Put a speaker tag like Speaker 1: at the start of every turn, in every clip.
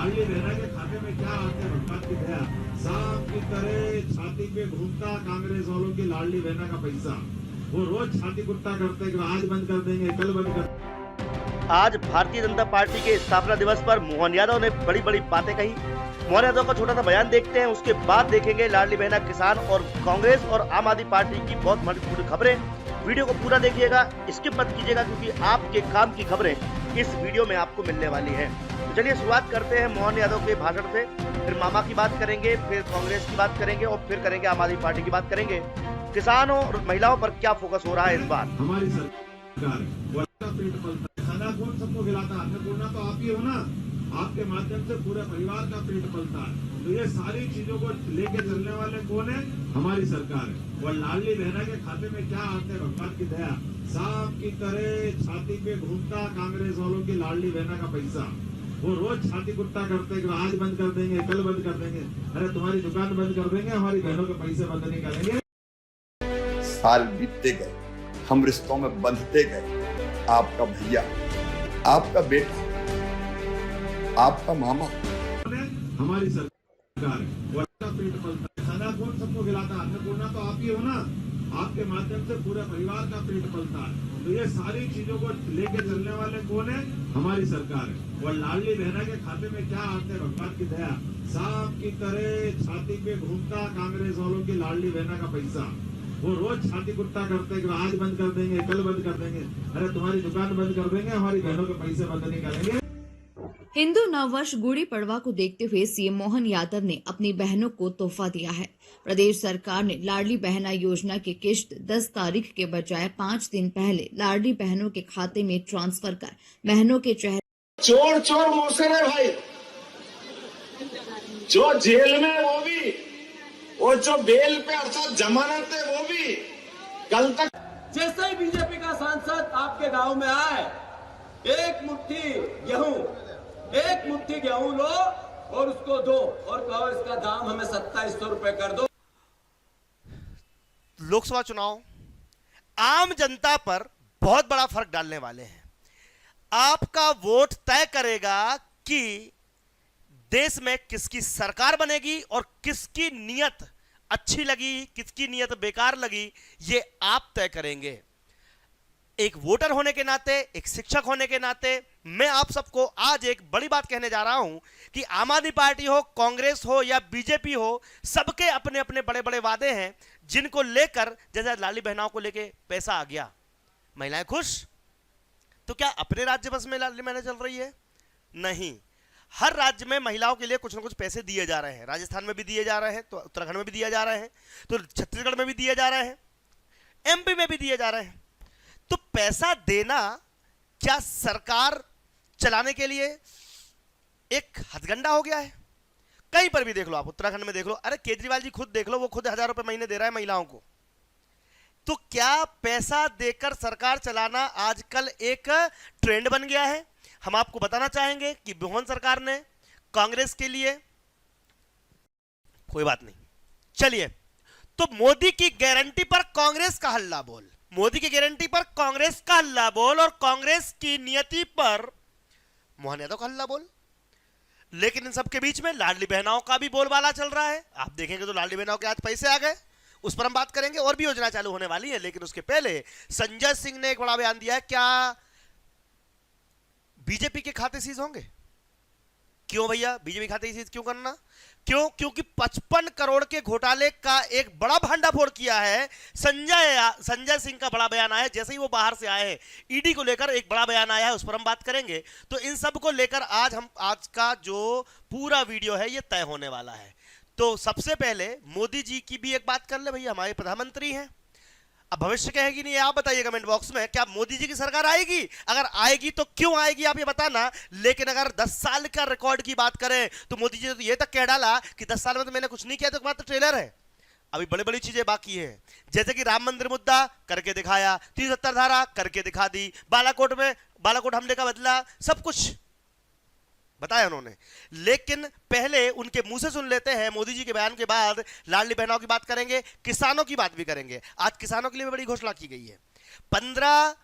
Speaker 1: लाडली बहना के खाते में क्या आते भगवान की दया, सांप की तरह छाती पे घूमता कांग्रेस वालों की लाडली बहना का पैसा। वो रोज छाती कुत्ता करते कि आज बंद कर देंगे, कल बंद कर।
Speaker 2: आज भारतीय जनता पार्टी के स्थापना दिवस पर मोहन यादव ने बड़ी बड़ी बातें कही। मोहन यादव का छोटा सा बयान देखते हैं, उसके बाद देखेंगे लाडली बहना किसान और कांग्रेस और आम आदमी पार्टी की बहुत महत्वपूर्ण खबरें। वीडियो को पूरा देखिएगा, स्किप मत कीजिएगा, क्योंकि आपके काम की खबरें इस वीडियो में आपको मिलने वाली है। तो चलिए शुरुआत करते हैं मोहन यादव के भाषण से, फिर मामा की बात करेंगे, फिर कांग्रेस की बात करेंगे और फिर करेंगे आम आदमी पार्टी की बात करेंगे। किसानों और महिलाओं पर क्या फोकस हो रहा है इस बार।
Speaker 1: हमारी सरकार पेट पलता है, खाना कौन सबको खिलाता है? अन्नपूर्णा तो आप ही हो ना, आपके माध्यम से पूरे परिवार का पेट पलता है। तो ये सारी चीजों को लेके चलने वाले कौन है? हमारी सरकार है। और लाडली बहना के खाते में क्या आते हैं भगवान की दया, सांप की तरह छाती पे घूमता कांग्रेस वालों की लाडली बहना का पैसा। वो रोज छाती कुत्ता करते कि आज बंद कर देंगे, कल बंद कर देंगे। अरे तुम्हारी दुकान बंद कर देंगे, हमारी बहनों के पैसे बंद नहीं करेंगे।
Speaker 3: साल बीतते गए, हम रिश्तों में बंधते गए। आपका भैया, आपका बेटा, आपका मामा,
Speaker 1: हमारी सरकार है। पेट पलता है, खाना कौन सबको खिलाता है? अन्नपूर्णा तो आप ही हो ना, आपके माध्यम से पूरे परिवार का पेट पलता है। तो ये सारी चीजों को लेके चलने वाले कौन है? हमारी सरकार है। और लाडली बहना के खाते में क्या आते हैं भगवान की दया, सांप की तरह छाती पे घूमता कांग्रेस वालों की लाडली बहना का पैसा। वो रोज छाती कुत्ता करते कि आज बंद कर देंगे, कल बंद कर देंगे। अरे तुम्हारी दुकान बंद कर देंगे, हमारी बहनों के पैसे बंद नहीं करेंगे।
Speaker 4: हिंदू नववर्ष गुड़ी पड़वा को देखते हुए सीएम मोहन यादव ने अपनी बहनों को तोहफा दिया है। प्रदेश सरकार ने लाडली बहना योजना की किश्त 10 तारीख के बजाय 5 दिन पहले लाडली बहनों के खाते में ट्रांसफर कर बहनों के चेहरे।
Speaker 5: चोर चोर मोहसिन है भाई, जो जेल में वो भी, और जो बेल पे अर्थात जमानत है वो भी। कल तक
Speaker 6: जैसे ही बीजेपी का सांसद आपके गांव में आए, एक मुट्ठी गेहूं लो और उसको दो और कहो इसका दाम हमें 2700 रुपए कर दो।
Speaker 2: लोकसभा चुनाव आम जनता पर बहुत बड़ा फर्क डालने वाले हैं। आपका वोट तय करेगा कि देश में किसकी सरकार बनेगी और किसकी नीयत अच्छी लगी, किसकी नीयत बेकार लगी, ये आप तय करेंगे। एक वोटर होने के नाते, एक शिक्षक होने के नाते मैं आप सबको आज एक बड़ी बात कहने जा रहा हूं कि आम आदमी पार्टी हो, कांग्रेस हो या बीजेपी हो, सबके अपने अपने बड़े बड़े वादे हैं जिनको लेकर, जैसे लाडली बहनाओं को लेकर पैसा आ गया, महिलाएं खुश। तो क्या अपने राज्य बस में लाडली बहना चल रही है? नहीं, हर राज्य में महिलाओं के लिए कुछ ना कुछ पैसे दिए जा रहे हैं। राजस्थान में भी दिए जा रहे हैं, तो उत्तराखंड में भी दिए जा रहे हैं, तो छत्तीसगढ़ में भी दिए जा रहे हैं, एमपी में भी दिए जा रहे हैं। तो पैसा देना क्या सरकार चलाने के लिए एक हथगंडा हो गया है? कहीं पर भी देख लो, आप उत्तराखंड में देख लो, अरे केजरीवाल जी खुद देख लो, वो खुद 1000 रुपए महीने दे रहा है महिलाओं को। तो क्या पैसा देकर सरकार चलाना आजकल एक ट्रेंड बन गया है? हम आपको बताना चाहेंगे कि मोहन सरकार ने कांग्रेस के लिए, कोई बात नहीं, चलिए, तो मोदी की गारंटी पर कांग्रेस का हल्ला बोल, मोदी की गारंटी पर कांग्रेस का हल्ला बोल और कांग्रेस की नियति पर मोहन यादव का हल्ला बोल। लेकिन इन सबके बीच में लाडली बहनाओं का भी बोलबाला चल रहा है। आप देखेंगे तो लाडली बहनाओं के आज पैसे आ गए, उस पर हम बात करेंगे, और भी योजना चालू होने वाली है। लेकिन उसके पहले संजय सिंह ने एक बड़ा बयान दिया है। क्या बीजेपी के खाते सीज होंगे? क्यों भैया, बीजेपी खाते सीज क्यों करना? क्यों? क्योंकि 55 करोड़ के घोटाले का एक बड़ा भांडाफोड़ किया है संजय सिंह का बड़ा बयान आया। जैसे ही वो बाहर से आए हैं, ईडी को लेकर एक बड़ा बयान आया है, उस पर हम बात करेंगे। तो इन सब को लेकर आज का जो पूरा वीडियो है ये तय होने वाला है। तो सबसे पहले मोदी जी की भी एक बात कर ले भैया, हमारे प्रधानमंत्री हैं। अब भविष्य कहेगी नहीं, आप बताइए कमेंट बॉक्स में, क्या मोदी जी की सरकार आएगी? अगर आएगी तो क्यों आएगी आप ये बताना। लेकिन अगर 10 साल का रिकॉर्ड की बात करें तो मोदी जी ने तो ये तक कह डाला कि 10 साल में तो मैंने कुछ नहीं किया, तो मात्र ट्रेलर है, अभी बड़ी बड़ी चीजें बाकी है। जैसे कि राम मंदिर मुद्दा करके दिखाया, 370 धारा करके दिखा दी, बालाकोट हमले का बदला, सब कुछ बताया उन्होंने। लेकिन पहले उनके मुंह से सुन लेते हैं, मोदी जी के बयान के बाद लाडली बहनों की बात करेंगे, किसानों की बात भी करेंगे। आज किसानों के लिए बड़ी घोषणा की गई है। 15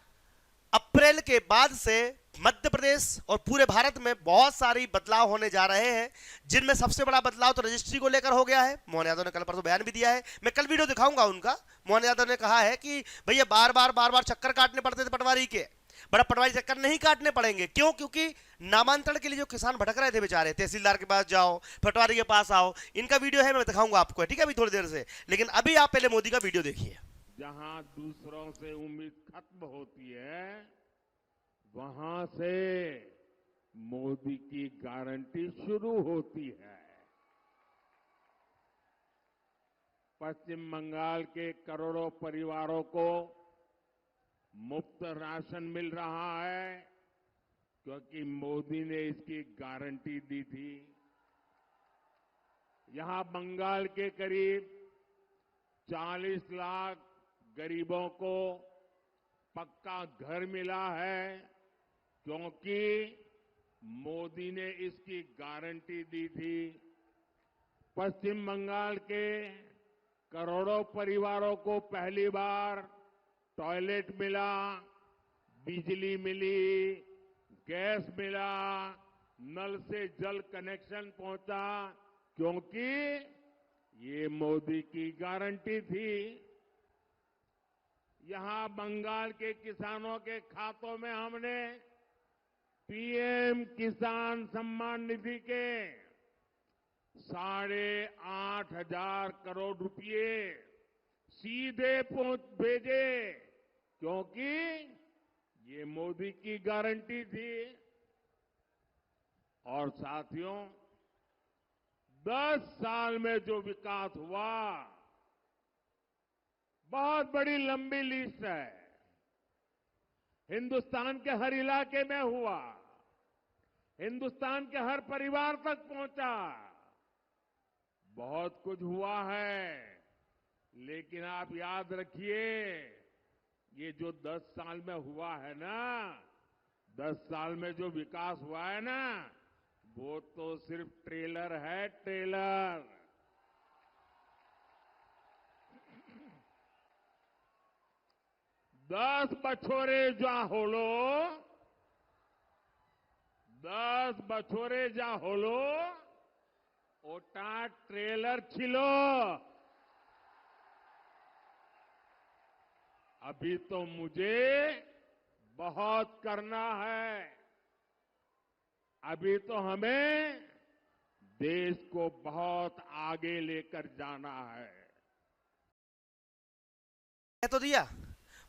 Speaker 2: अप्रैल के बाद से मध्य प्रदेश और पूरे भारत में बहुत सारी बदलाव होने जा रहे हैं, जिनमें सबसे बड़ा बदलाव तो रजिस्ट्री को लेकर हो गया है। मोहन यादव ने कल परसों बयान भी दिया है, मैं कल वीडियो दिखाऊंगा उनका। मोहन यादव ने कहा है कि भैया बार बार चक्कर काटने पड़ते थे पटवारी के, बड़ा पटवारी चक्कर नहीं काटने पड़ेंगे। क्यों? क्योंकि नामांतरण के लिए जो किसान भटक रहे थे बेचारे, तहसीलदार के पास जाओ, पटवारी के पास आओ, इनका वीडियो है, मैं दिखाऊंगा आपको, ठीक है, अभी थोड़ी देर से। लेकिन अभी आप पहले मोदी का वीडियो देखिए।
Speaker 7: जहां दूसरों से उम्मीद खत्म होती है, वहां से मोदी की गारंटी शुरू होती है। पश्चिम बंगाल के करोड़ों परिवारों को मुफ्त राशन मिल रहा है क्योंकि मोदी ने इसकी गारंटी दी थी। यहां बंगाल के करीब 40 लाख गरीबों को पक्का घर मिला है क्योंकि मोदी ने इसकी गारंटी दी थी। पश्चिम बंगाल के करोड़ों परिवारों को पहली बार टॉयलेट मिला, बिजली मिली, गैस मिला, नल से जल कनेक्शन पहुंचा क्योंकि ये मोदी की गारंटी थी। यहां बंगाल के किसानों के खातों में हमने पीएम किसान सम्मान निधि के 8,500 करोड़ रुपए सीधे भेजे क्योंकि ये मोदी की गारंटी थी। और साथियों, 10 साल में जो विकास हुआ, बहुत बड़ी लंबी लिस्ट है, हिंदुस्तान के हर इलाके में हुआ, हिंदुस्तान के हर परिवार तक पहुंचा, बहुत कुछ हुआ है। लेकिन आप याद रखिए, ये जो 10 साल में हुआ है ना, 10 साल में जो विकास हुआ है ना, वो तो सिर्फ ट्रेलर है, ट्रेलर। दस बछोरे जा होलो ओटा ट्रेलर छिलो। अभी तो मुझे बहुत करना है। अभी तो हमें देश को बहुत आगे लेकर जाना है।
Speaker 2: कह तो दिया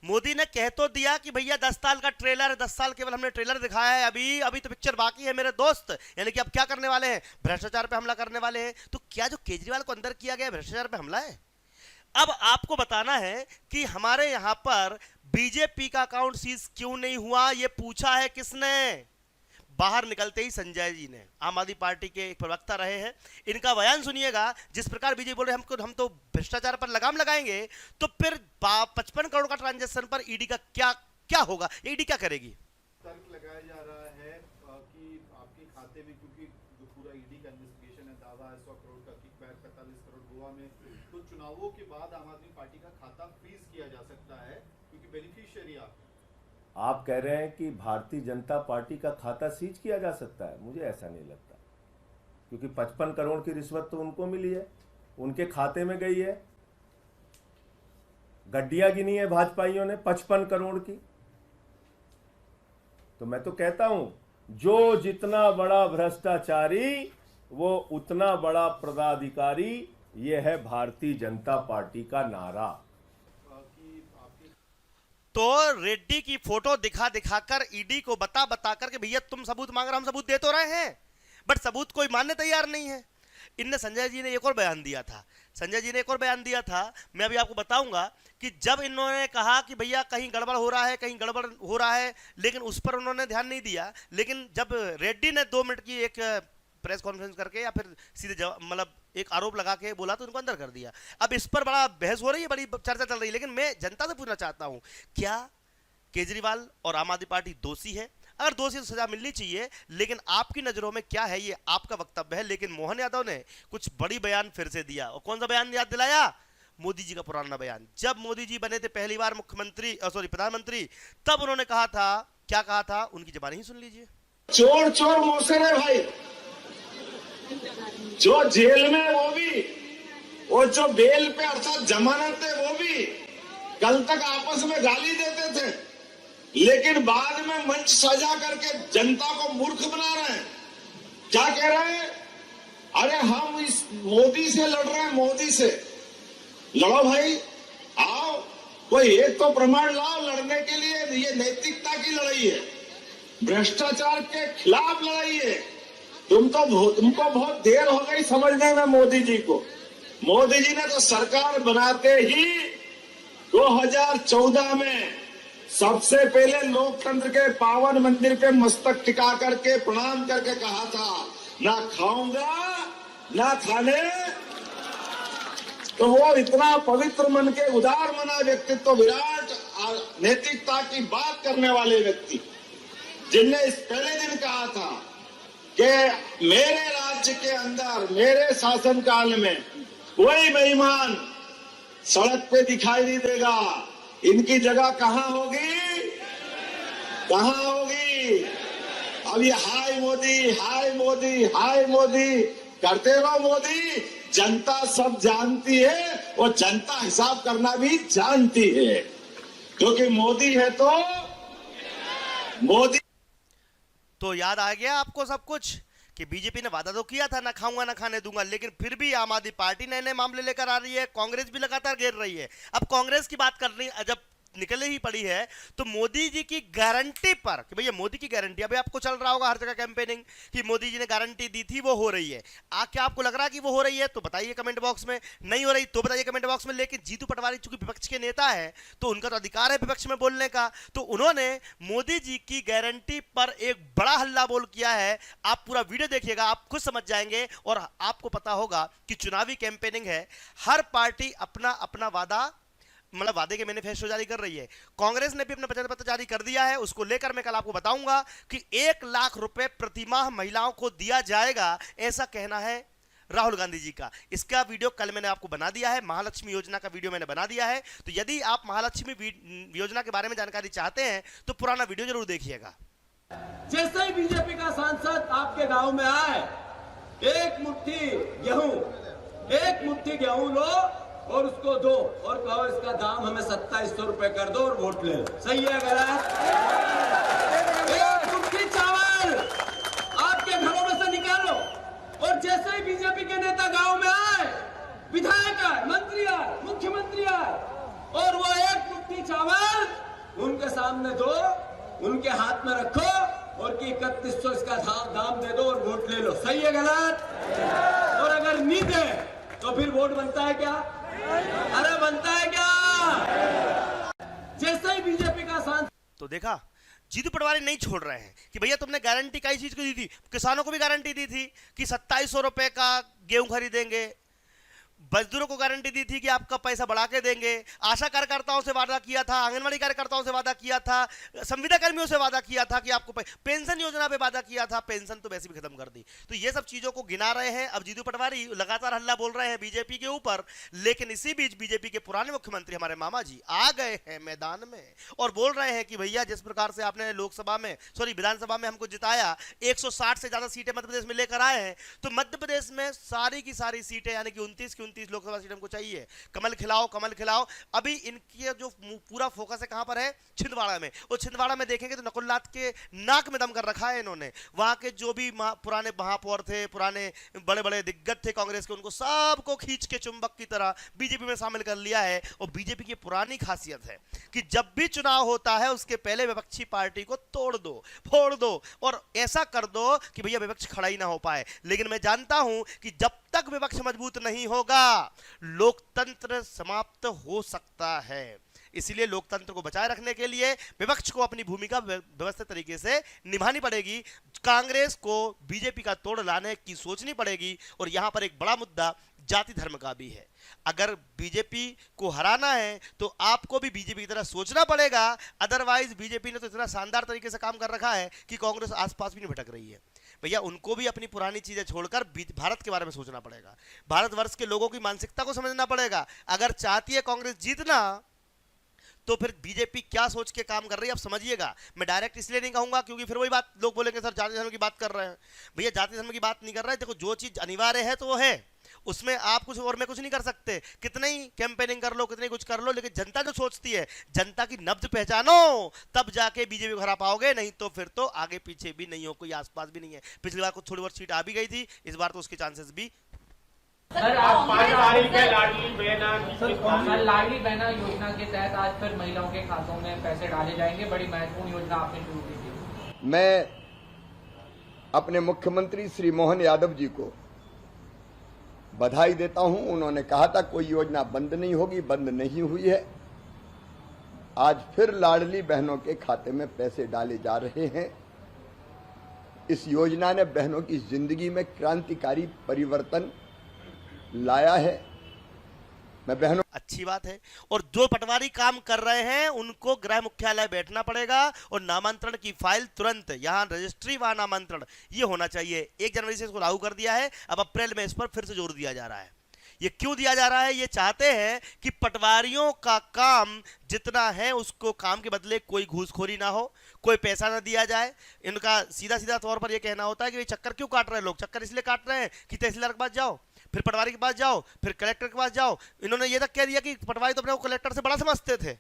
Speaker 2: मोदी ने, कह तो दिया कि भैया 10 साल का ट्रेलर है, 10 साल केवल हमने ट्रेलर दिखाया है, अभी तो पिक्चर बाकी है मेरे दोस्त। यानी कि अब क्या करने वाले हैं? भ्रष्टाचार पे हमला करने वाले हैं। तो क्या जो केजरीवाल को अंदर किया गया भ्रष्टाचार पे हमला है? अब आपको बताना है कि हमारे यहां पर बीजेपी का अकाउंट सीज क्यों नहीं हुआ, यह पूछा है किसने? बाहर निकलते ही संजय जी ने, आम आदमी पार्टी के एक प्रवक्ता रहे हैं, इनका बयान सुनिएगा। जिस प्रकार बीजेपी बोल रहे हम तो भ्रष्टाचार पर लगाम लगाएंगे, तो फिर 55 करोड़ का ट्रांजैक्शन पर ईडी का क्या होगा? ईडी क्या करेगी?
Speaker 8: तर्क लगाया जा रहा है कि आपके खाते में, क्योंकि जो पूरा ईडी का इन्वेस्टिगेशन है, दावा है 100 करोड़ का किकबैक, 45 करोड़ गोवा में, तो चुनावों के बाद आम आदमी पार्टी का खाता फ्रीज किया जा सकता है क्योंकि बेनिफिशियरी
Speaker 9: आप कह रहे हैं कि भारतीय जनता पार्टी का खाता सीज किया जा सकता है। मुझे ऐसा नहीं लगता, क्योंकि 55 करोड़ की रिश्वत तो उनको मिली है, उनके खाते में गई है। गड्डियां गिनी है भाजपाइयों ने 55 करोड़ की। तो मैं तो कहता हूं, जो जितना बड़ा भ्रष्टाचारी वो उतना बड़ा पदाधिकारी, यह है भारतीय जनता पार्टी का नारा।
Speaker 2: तो रेड्डी की फोटो दिखा दिखाकर ईडी को बता कर के भैया तुम सबूत मांग रहे, हम सबूत दे तो रहे हैं, बट सबूत कोई मानने तैयार नहीं है। इनने संजय जी ने एक और बयान दिया था, मैं अभी आपको बताऊंगा कि जब इन्होंने कहा कि भैया कहीं गड़बड़ हो रहा है, लेकिन उस पर उन्होंने ध्यान नहीं दिया। लेकिन जब रेड्डी ने 2 मिनट की एक प्रेस कॉन्फ्रेंस करके या फिर सीधे मतलब एक आरोप लगा के बोला, तो उनको अंदर कर दिया। अब इस पर बड़ा बहस हो रही है, बड़ी चर्चा चल रही है। लेकिन मैं जनता से पूछना चाहता हूं, क्या केजरीवाल और आम आदमी पार्टी दोषी है? अगर दोषी तो सजा मिलनी चाहिए, लेकिन आपकी नजरों में क्या है, ये आपका वक्तव्य है। लेकिन मोहन यादव ने कुछ बड़ी बयान फिर से दिया, और कौन सा बयान याद दिलाया? मोदी जी का पुराना बयान। जब मोदी जी बने थे पहली बार प्रधानमंत्री, तब उन्होंने कहा था, क्या कहा था, उनकी जबानी ही सुन लीजिए।
Speaker 5: चोर चोर मौसेरे भाई, जो जेल में वो भी, और जो बेल पे अर्थात जमानत है वो भी, कल तक आपस में गाली देते थे, लेकिन बाद में मंच सजा करके जनता को मूर्ख बना रहे हैं। क्या कह रहे हैं? अरे हम इस मोदी से लड़ रहे हैं, मोदी से लड़ो भाई, आओ कोई एक तो प्रमाण लाओ लड़ने के लिए। ये नैतिकता की लड़ाई है, भ्रष्टाचार के खिलाफ लड़ाई है। तुमको बहुत देर हो गई समझने में मोदी जी को। मोदी जी ने तो सरकार बनाते ही 2014 में सबसे पहले लोकतंत्र के पावन मंदिर पे मस्तक टिका करके प्रणाम करके कहा था, ना खाऊंगा ना खाने। तो वो इतना पवित्र मन के उदार मना व्यक्तित्व, विराट नैतिकता की बात करने वाले व्यक्ति, जिनने इस पहले दिन कहा था कि मेरे राज्य के अंदर मेरे शासनकाल में कोई बेईमान सड़क पे दिखाई नहीं देगा, इनकी जगह कहां होगी, कहां होगी। अब ये हाय मोदी हाय मोदी हाय मोदी करते रहो। मोदी, जनता सब जानती है और जनता हिसाब करना भी जानती है, क्योंकि मोदी है तो मोदी।
Speaker 2: तो याद आ गया आपको सब कुछ कि बीजेपी ने वादा तो किया था ना खाऊंगा ना खाने दूंगा, लेकिन फिर भी आम आदमी पार्टी नए नए मामले लेकर आ रही है, कांग्रेस भी लगातार घेर रही है। अब कांग्रेस की बात करनी जब निकले ही पड़ी है तो मोदी जी की गारंटी पर, कि भैया मोदी की गारंटी, अभी आपको चल रहा होगा हर जगह कैंपेनिंग कि मोदी जी ने गारंटी दी थी वो हो रही है। क्या आपको लग रहा है कि वो हो रही है? तो बताइए कमेंट बॉक्स में। नहीं हो रही तो बताइए कमेंट बॉक्स में। लेकिन जीतू पटवारी चूंकि विपक्ष के नेता है तो उनका तो अधिकार है विपक्ष में बोलने का, तो उन्होंने मोदी जी की गारंटी पर एक बड़ा हल्ला बोल किया है। आप पूरा वीडियो देखिएगा, आप खुद समझ जाएंगे और आपको पता होगा कि चुनावी कैंपेनिंग है, हर पार्टी अपना अपना वादा, मतलब वादे के मैनिफेस्टो जारी कर रही है। कांग्रेस ने भी अपना वचन पत्र जारी कर दिया है, उसको लेकर मैं कल आपको बताऊंगा कि 1 लाख रुपए प्रतिमाह महिलाओं को दिया जाएगा, ऐसा कहना है राहुल गांधी जी का। इसका वीडियो कल मैंने आपको बना दिया है, महालक्ष्मी योजना का वीडियो मैंने बना दिया है। तो यदि आप महालक्ष्मी योजना के बारे में जानकारी चाहते हैं तो पुराना वीडियो जरूर देखिएगा।
Speaker 6: जैसे ही बीजेपी का सांसद आपके गांव में आए, एक मुट्ठी गेहूं लो और उसको दो और कहो इसका दाम हमें 2700 रुपए कर दो और वोट ले लो। सही है गलत? एक मुट्ठी चावल आपके घरों में से निकालो और जैसे ही बीजेपी के नेता गांव में आए, विधायक आए, मंत्री आए, मुख्यमंत्री आए, और वो एक मुट्ठी चावल उनके सामने दो, उनके हाथ में रखो और कि 3100 इसका दाम दे दो और वोट ले लो। सही है गलत? और अगर नहीं दे तो फिर वोट बनता है क्या? अरे बनता है क्या? जैसे ही बीजेपी का सांसद।
Speaker 2: तो देखा, जीतू पटवारी नहीं छोड़ रहे हैं कि भैया तुमने गारंटी कई चीज को दी थी। किसानों को भी गारंटी दी थी कि 2700 रुपए का गेहूं खरीदेंगे, मजदूरों को गारंटी दी थी कि आपका पैसा बढ़ा के देंगे, आशा कार्यकर्ताओं से वादा किया था, आंगनबाड़ी कार्यकर्ताओं से वादा किया था, संविदा कर्मियों से वादा किया था कि आपको पेंशन योजना पे वादा किया था, पेंशन तो वैसे भी खत्म कर दी। तो ये सब चीजों को गिना रहे हैं। अब जीतू पटवारी लगातार हल्ला बोल रहे हैं बीजेपी के ऊपर, लेकिन इसी बीच बीजेपी के पुराने मुख्यमंत्री हमारे मामा जी आ गए हैं मैदान में और बोल रहे हैं कि भैया जिस प्रकार से आपने विधानसभा में हमको जिताया, 160 से ज्यादा सीटें मध्य प्रदेश में लेकर आए हैं, तो मध्य प्रदेश में सारी की सारी सीटें यानी कि 29 की 29 लोकसभा सीट हमको चाहिए। कमल खिलाओ, कमल खिलाओ। अभी इनकी जो पूरा फोकस है कहां पर है? छिंदवाड़ा में। और छिंदवाड़ा में देखेंगे तो नकुलनाथ के नाक में दम कर रखा है इन्होंने। वहां के जो भी पुराने महापौर थे, पुराने बड़े बड़े दिग्गज थे कांग्रेस के, उनको सबको खींच के चुंबक की तरह बीजेपी में शामिल कर लिया है। और बीजेपी की पुरानी खासियत है कि जब भी चुनाव होता है उसके पहले विपक्षी पार्टी को तोड़ दो, फोड़ दो और ऐसा कर दो कि भैया विपक्ष खड़ा ही ना हो पाए। लेकिन मैं जानता हूं कि जब तक विपक्ष मजबूत नहीं होगा लोकतंत्र समाप्त हो सकता है। इसलिए लोकतंत्र को बचाए रखने के लिए विपक्ष को अपनी भूमिका व्यवस्थित तरीके से निभानी पड़ेगी। कांग्रेस को बीजेपी का तोड़ लाने की सोचनी पड़ेगी। और यहां पर एक बड़ा मुद्दा जाति धर्म का भी है। अगर बीजेपी को हराना है तो आपको भी बीजेपी की तरह सोचना पड़ेगा। अदरवाइज बीजेपी ने तो इतना शानदार तरीके से काम कर रखा है कि कांग्रेस आसपास भी नहीं भटक रही है। भैया उनको भी अपनी पुरानी चीजें छोड़कर भारत के बारे में सोचना पड़ेगा। भारतवर्ष के लोगों की मानसिकता को समझना पड़ेगा। अगर चाहती है कांग्रेस जीतना तो फिर बीजेपी क्या सोच के काम कर रही है आप समझिएगा। मैं डायरेक्ट इसलिए नहीं कहूंगा क्योंकि फिर वही बात लोग बोलेंगे सर जाति धर्म की बात कर रहे हैं। भैया जाति धर्म की बात नहीं कर रहे हैं। देखो जो चीज अनिवार्य है तो वो है, उसमें आप कुछ और मैं कुछ नहीं कर सकते। कितने ही कैंपेनिंग कर लो, कितने कुछ कर लो, लेकिन जनता जो सोचती है, जनता की नब्ज पहचानो, तब जाके बीजेपी को हरा पाओगे। नहीं तो फिर तो आगे पीछे भी नहीं हो, कोई आसपास भी नहीं है। पिछली बार कुछ थोड़ी बहुत सीट आ भी गई थी, इस बार तो उसके चांसेस भी।
Speaker 10: सर आप 5 तारीख है लाडली बहना योजना के तहत आज फिर महिलाओं के खातों में पैसे डाले जाएंगे। बड़ी महत्वपूर्ण योजना आपने शुरू की थी।
Speaker 3: मैं अपने मुख्यमंत्री श्री मोहन यादव जी को बधाई देता हूं। उन्होंने कहा था कोई योजना बंद नहीं होगी, बंद नहीं हुई है। आज फिर लाडली बहनों के खाते में पैसे डाले जा रहे हैं। इस योजना ने बहनों की जिंदगी में क्रांतिकारी परिवर्तन लाया है। मैं बहनों
Speaker 2: अच्छी बात है। और जो पटवारी काम कर रहे हैं उनको गृह मुख्यालय बैठना पड़ेगा और नामांतरण की फाइल तुरंत यहां रजिस्ट्री व नामांतरण ये होना चाहिए। 1 जनवरी से इसको लागू कर दिया है, अब अप्रैल में इस पर फिर से जोर दिया जा रहा है। ये क्यों दिया जा रहा है? ये चाहते हैं कि पटवारियों का काम जितना है उसको काम के बदले कोई घूसखोरी ना हो, कोई पैसा ना दिया जाए। इनका सीधा सीधा तौर पर यह कहना होता है कि चक्कर क्यों काट रहे हैं लोग? चक्कर इसलिए काट रहे हैं कि तहसीलदार के पास जाओ, फिर पटवारी के पास जाओ, फिर कलेक्टर के पास जाओ। इन्होंने ये तक कह दिया कि पटवारी तो अपने को कलेक्टर से बड़ा समझते थे।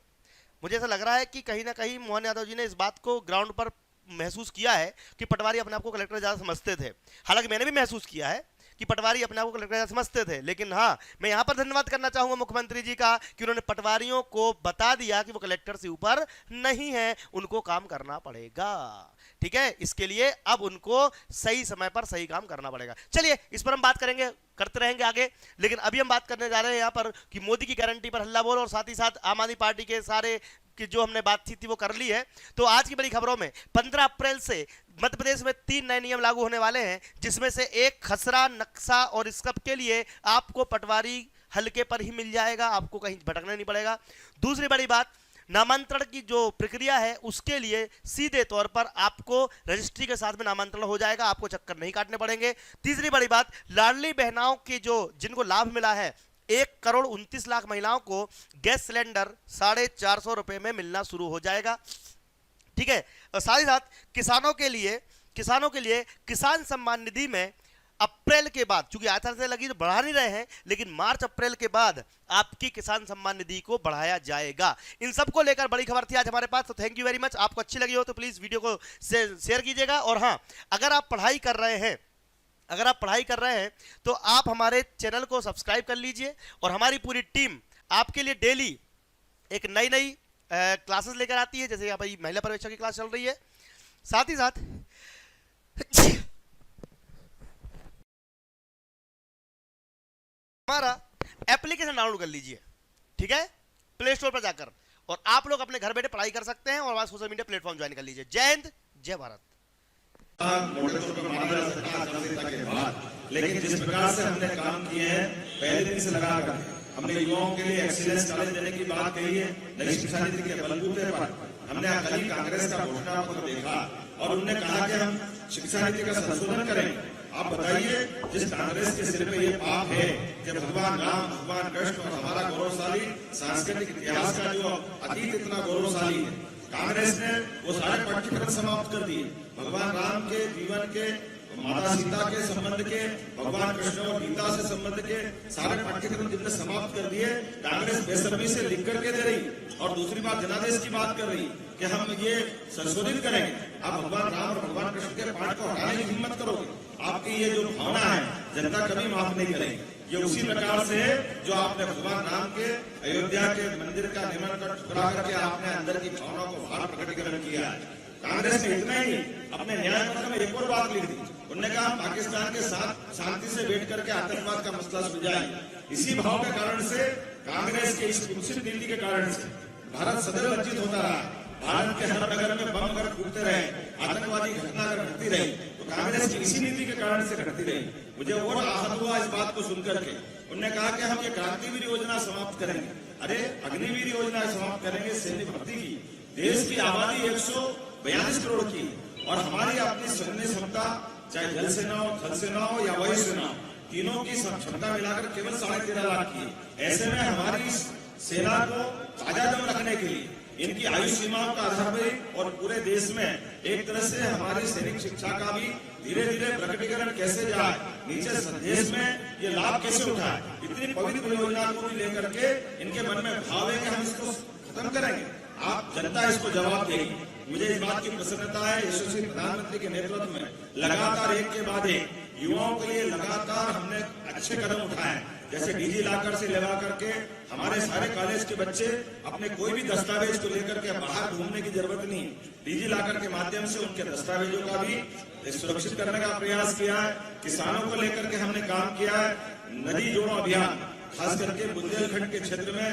Speaker 2: मुझे ऐसा लग रहा है कि कहीं ना कहीं मोहन यादव जी ने इस बात को ग्राउंड पर महसूस किया है कि पटवारी अपने आप को कलेक्टर ज्यादा समझते थे। हालांकि मैंने भी महसूस किया है कि पटवारी अपने आप को कलेक्टर समझते थे, लेकिन हाँ, मैं यहां पर धन्यवाद करना चाहूंगा मुख्यमंत्री जी का कि उन्होंने पटवारियों को बता दिया कि वो कलेक्टर से ऊपर नहीं है, उनको काम करना पड़ेगा। ठीक है, इसके लिए अब उनको सही समय पर सही काम करना पड़ेगा। चलिए इस पर हम बात करेंगे, करते रहेंगे आगे, लेकिन अभी हम बात करने जा रहे हैं यहाँ पर कि मोदी की गारंटी पर हल्ला बोल और साथ ही साथ आम आदमी पार्टी के सारे की जो हमने बातचीत थी वो कर ली है। तो आज की बड़ी खबरों में 15 अप्रैल से मध्य प्रदेश में 3 नए नियम लागू होने वाले हैं, जिसमें से एक खसरा, नक्शा और स्कब के लिए आपको पटवारी हल्के पर ही मिल जाएगा, आपको कहीं भटकना नहीं पड़ेगा। दूसरी बड़ी बात, नामांतरण की जो प्रक्रिया है उसके लिए सीधे तौर पर आपको रजिस्ट्री के साथ में नामांतरण हो जाएगा, आपको चक्कर नहीं काटने पड़ेंगे। तीसरी बड़ी बात, लाडली बहनाओं की जो जिनको लाभ मिला है, 1,29,00,000 महिलाओं को गैस सिलेंडर 450 रुपए में मिलना शुरू हो जाएगा। ठीक है, और साथ ही साथ किसानों के लिए किसान सम्मान निधि में अप्रैल के बाद, चूंकि आचार संहिता लगी तो बढ़ा नहीं रहे हैं, लेकिन मार्च अप्रैल के बाद आपकी किसान सम्मान निधि को बढ़ाया जाएगा। इन सब को लेकर बड़ी खबर थी आज हमारे पास। तो थैंक यू वेरी मच। आपको अच्छी लगी हो तो प्लीज वीडियो को शेयर कीजिएगा। और हाँ, अगर आप पढ़ाई कर रहे हैं तो आप हमारे चैनल को सब्सक्राइब कर लीजिए और हमारी पूरी टीम आपके लिए डेली एक नई क्लासेस लेकर आती है। जैसे यहाँ पर महिला पर्यवेक्षक की क्लास चल रही है, साथ ही साथ हमारा एप्लीकेशन डाउनलोड कर लीजिए, ठीक है, प्ले स्टोर पर जाकर, और आप लोग अपने घर बैठे पढ़ाई कर सकते हैं और हमारा सोशल मीडिया प्लेटफॉर्म ज्वाइन कर लीजिए। जय हिंद, जय भारत।
Speaker 1: मोटे तौर पर माना जा सकता है आचार संहिता के बाद, लेकिन जिस प्रकार से हमने काम किए हैं पहले दिन से लगाकर, हमने युवाओं के लिए एक्सीलेंस कॉलेज देने की बात कही है। नई शिक्षा नीति के बलबूते पर हमने अकाली कांग्रेस का घोषणा पत्र देखा और उन्होंने कहा कि हम शिक्षा नीति का संशोधन करेंगे। आप बताइए, जिस कांग्रेस के सिर पे ये पाप है कि भगवान राम, भगवान कृष्ण और हमारा गौरवशाली सांस्कृतिक इतिहास का जो अतीत इतना गौरवशाली है, कांग्रेस ने वो सारे पाठ्यक्रम समाप्त कर दिए। भगवान राम के जीवन के, माता सीता के संबंध के, भगवान कृष्ण और गीता से संबंध के सारे पाठ्यक्रम जितने समाप्त कर दिए, कांग्रेस बेशर्मी से लिख करके दे रही। और दूसरी बात, जनादेश की बात कर रही कि हम ये संशोधित करेंगे। आप भगवान राम और भगवान कृष्ण के पाठ को हटाने की हिम्मत करोगे, आपकी ये जो भावना है जनता कभी माफ नहीं करेगी। ये उसी प्रकार से है जो आपने भगवान राम के अयोध्या के मंदिर का निर्माण कर चुका करके आपने अंदर की भावना को बाहर प्रकटीकरण किया है। कांग्रेस ने इतना ही अपने न्याय पत्र में एक और बात लिख दी। उन्होंने कहा पाकिस्तान के साथ शांति से बैठ करके आतंकवाद का मसला सुलझाएंगे। इसी भाव के कारण से, कांग्रेस के इस कुत्सित नीति के कारण से भारत सदैव लज्जित होता रहा। भारत के हर नगर में बम अगर फूटते रहे, आतंकवादी घटना अगर घटती रही, तो कांग्रेस की इसी नीति के कारण से घटती रही। मुझे और आहत हुआ इस बात को सुनकर के। उन्होंने कहा कि हम ये क्रांतिवीर योजना समाप्त करेंगे। अरे, अग्निवीर योजना समाप्त करेंगे सैन्य भर्ती की। देश की आबादी 142 करोड़ की और हमारी अपनी सैन्य क्षमता, चाहे जल सेना हो, थल सेना हो या वायु सेना, तीनों की क्षमता मिलाकर केवल 13.5 लाख की। ऐसे में हमारी सेना को ताजा दम रखने के लिए इनकी आयु सीमाओं का आधार पर और पूरे देश में एक तरह से हमारी सैनिक शिक्षा का भी धीरे धीरे प्रकटीकरण कैसे जाए, नीचे संदेश में ये लाभ कैसे उठाए, इतनी पवित्र योजना को भी लेकर के इनके मन में भाव है कि हम इसको खत्म करेंगे। आप जनता इसको जवाब देगी। मुझे इस बात की प्रसन्नता है, यशस्वी प्रधानमंत्री के नेतृत्व में लगातार एक के बाद एक युवाओं के लिए लगातार हमने अच्छे कदम उठाए, जैसे डिजी लॉकर से लगा करके हमारे सारे कॉलेज के बच्चे अपने कोई भी दस्तावेज को लेकर के बाहर घूमने की जरूरत नहीं, डिजी लॉकर के माध्यम से उनके दस्तावेजों का भी सुरक्षित करने का प्रयास किया है। किसानों को लेकर के हमने काम किया है। नदी जोड़ो अभियान, खास करके बुंदेलखंड के क्षेत्र में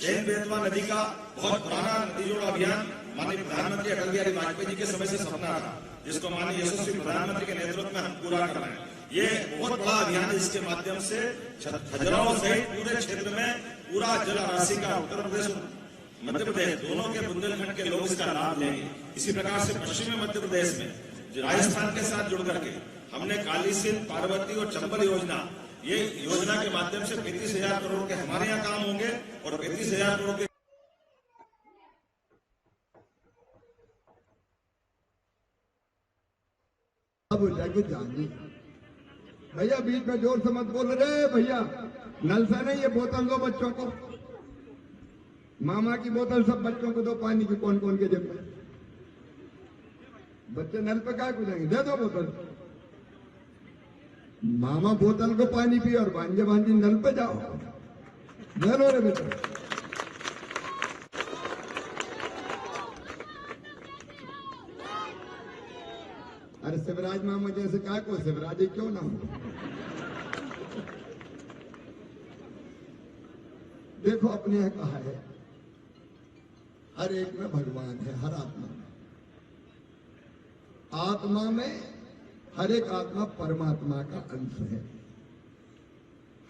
Speaker 1: जैन बेतवा नदी का बहुत पुराना नदी जोड़ो अभियान माननीय प्रधानमंत्री अटल बिहारी वाजपेयी जी के समय से सपना था, जिसको माननीय यशस्वी प्रधानमंत्री के नेतृत्व में हम पूरा कर रहे हैं। ये बहुत बड़ा अभियान है, जिसके माध्यम से खजुराहो सहित पूरे क्षेत्र में पूरा जल राशि का उत्तर प्रदेश मध्य प्रदेश दोनों के बुंदेलखंड के लोग इसका लाभ लेंगे। इसी प्रकार से पश्चिमी मध्य प्रदेश में जो राजस्थान के साथ जुड़ करके हमने काली सिंध, पार्वती और चंबल योजना, ये योजना के माध्यम से 35,000 करोड़ के हमारे यहाँ काम होंगे और 35,000 करोड़ के
Speaker 3: भैया बीच में जोर से मत बोल रहे भैया, नल से नहीं, ये बोतल दो बच्चों को, मामा की बोतल सब बच्चों को दो पानी की, कौन कौन के जेब में, बच्चे नल पे क्या कूदेंगे, दे दो बोतल। मामा बोतल को पानी पिए और भांजे भांजी नल पे जाओ, दे लो रे बेटा। अरे शिवराज मामा जैसे कहा को शिवराज क्यों ना हो। देखो अपने यहाँ कहा है, हर एक में भगवान है, हर आत्मा में, आत्मा में हर एक आत्मा परमात्मा का अंश है,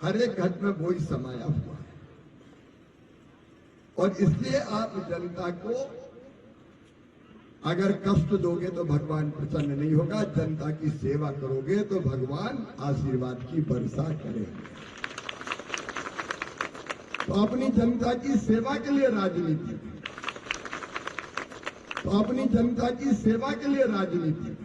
Speaker 3: हर एक घट में वही समाया हुआ है। और इसलिए आप जनता को अगर कष्ट दोगे तो भगवान प्रसन्न नहीं होगा, जनता की सेवा करोगे तो भगवान आशीर्वाद की वर्षा करेंगे। तो अपनी जनता की सेवा के लिए राजनीति, तो अपनी जनता की सेवा के लिए राजनीति